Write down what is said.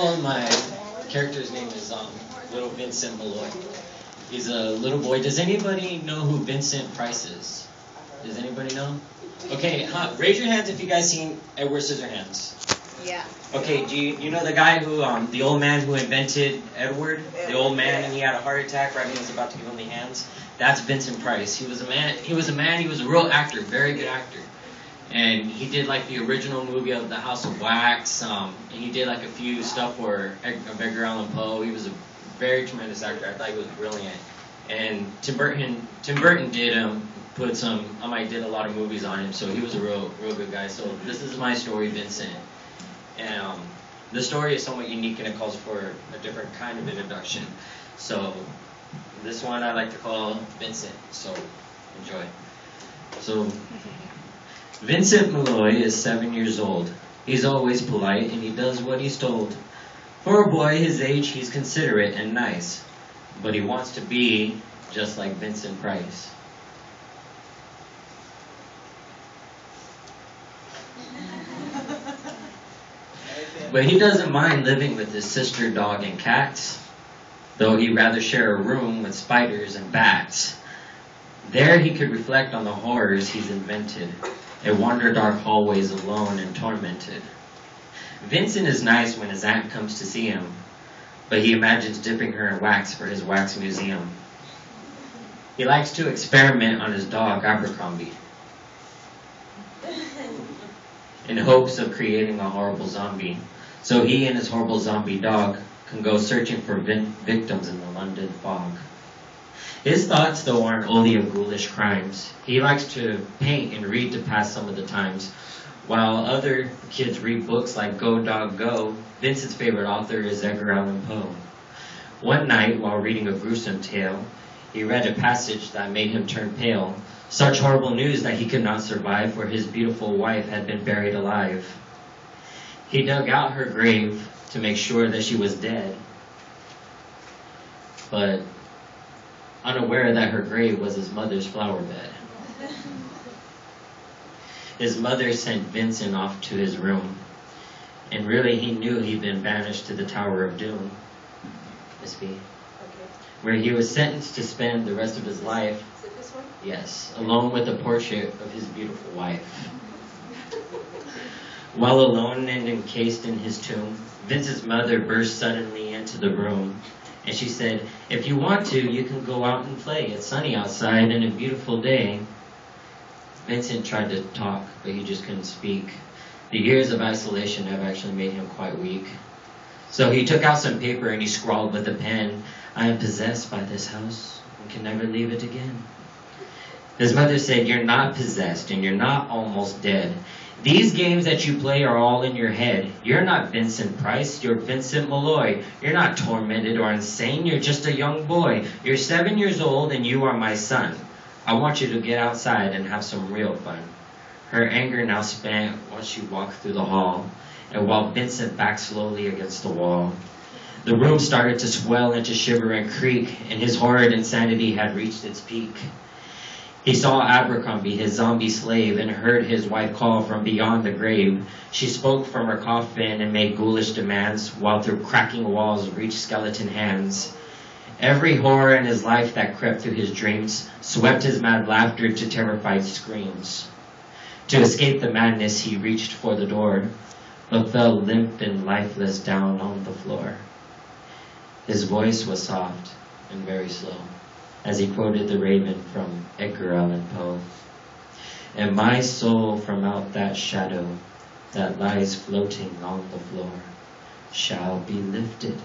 Well, my character's name is little Vincent Malloy. He's a little boy. Does anybody know who Vincent Price is? Does anybody know? Okay, raise your hands if you guys seen Edward Scissorhands. Yeah. Okay, do you know the guy who, the old man who invented Edward? The old man, and he had a heart attack right when he was about to give him the hands? That's Vincent Price. He was a real actor, very good actor. And he did like the original movie of The House of Wax, and he did like a few stuff for Edgar Allan Poe. He was a very tremendous actor. I thought he was brilliant. And Tim Burton did did a lot of movies on him, so he was a real good guy. So this is my story, Vincent. And the story is somewhat unique, and it calls for a different kind of introduction. So this one I like to call Vincent. So enjoy. So Vincent Malloy is 7 years old. He's always polite, and he does what he's told. For a boy his age, he's considerate and nice, but he wants to be just like Vincent Price. But he doesn't mind living with his sister, dog, and cats, though he'd rather share a room with spiders and bats. There he could reflect on the horrors he's invented, and wander dark hallways alone and tormented. Vincent is nice when his aunt comes to see him, but he imagines dipping her in wax for his wax museum. He likes to experiment on his dog, Abercrombie, in hopes of creating a horrible zombie, so he and his horrible zombie dog can go searching for victims in the London fog. His thoughts, though, aren't only of ghoulish crimes. He likes to paint and read to pass some of the times. While other kids read books like Go, Dog, Go, Vincent's favorite author is Edgar Allan Poe. One night, while reading a gruesome tale, he read a passage that made him turn pale. Such horrible news that he could not survive, for his beautiful wife had been buried alive. He dug out her grave to make sure that she was dead, but unaware that her grave was his mother's flower bed. His mother sent Vincent off to his room, and really he knew he'd been banished to the Tower of Doom, Miss B, where he was sentenced to spend the rest of his life, Is it this one? yes, alone with a portrait of his beautiful wife. While alone and encased in his tomb, Vince's mother burst suddenly into the room, and she said, "If you want to, you can go out and play. It's sunny outside and a beautiful day." Vincent tried to talk, but he just couldn't speak. The years of isolation have actually made him quite weak. So he took out some paper and he scrawled with a pen, "I am possessed by this house and can never leave it again." His mother said, "You're not possessed and you're not almost dead. These games that you play are all in your head. You're not Vincent Price, you're Vincent Malloy. You're not tormented or insane, you're just a young boy. You're 7 years old and you are my son. I want you to get outside and have some real fun." Her anger now spent while she walked through the hall, and while Vincent backed slowly against the wall. The room started to swell and to shiver and creak, and his horrid insanity had reached its peak. He saw Abercrombie, his zombie slave, and heard his wife call from beyond the grave. She spoke from her coffin and made ghoulish demands, while through cracking walls reached skeleton hands. Every horror in his life that crept through his dreams swept his mad laughter to terrified screams. To escape the madness, he reached for the door, but fell limp and lifeless down on the floor. His voice was soft and very slow, as he quoted the Raven from Edgar Allan Poe. "And my soul from out that shadow that lies floating on the floor shall be lifted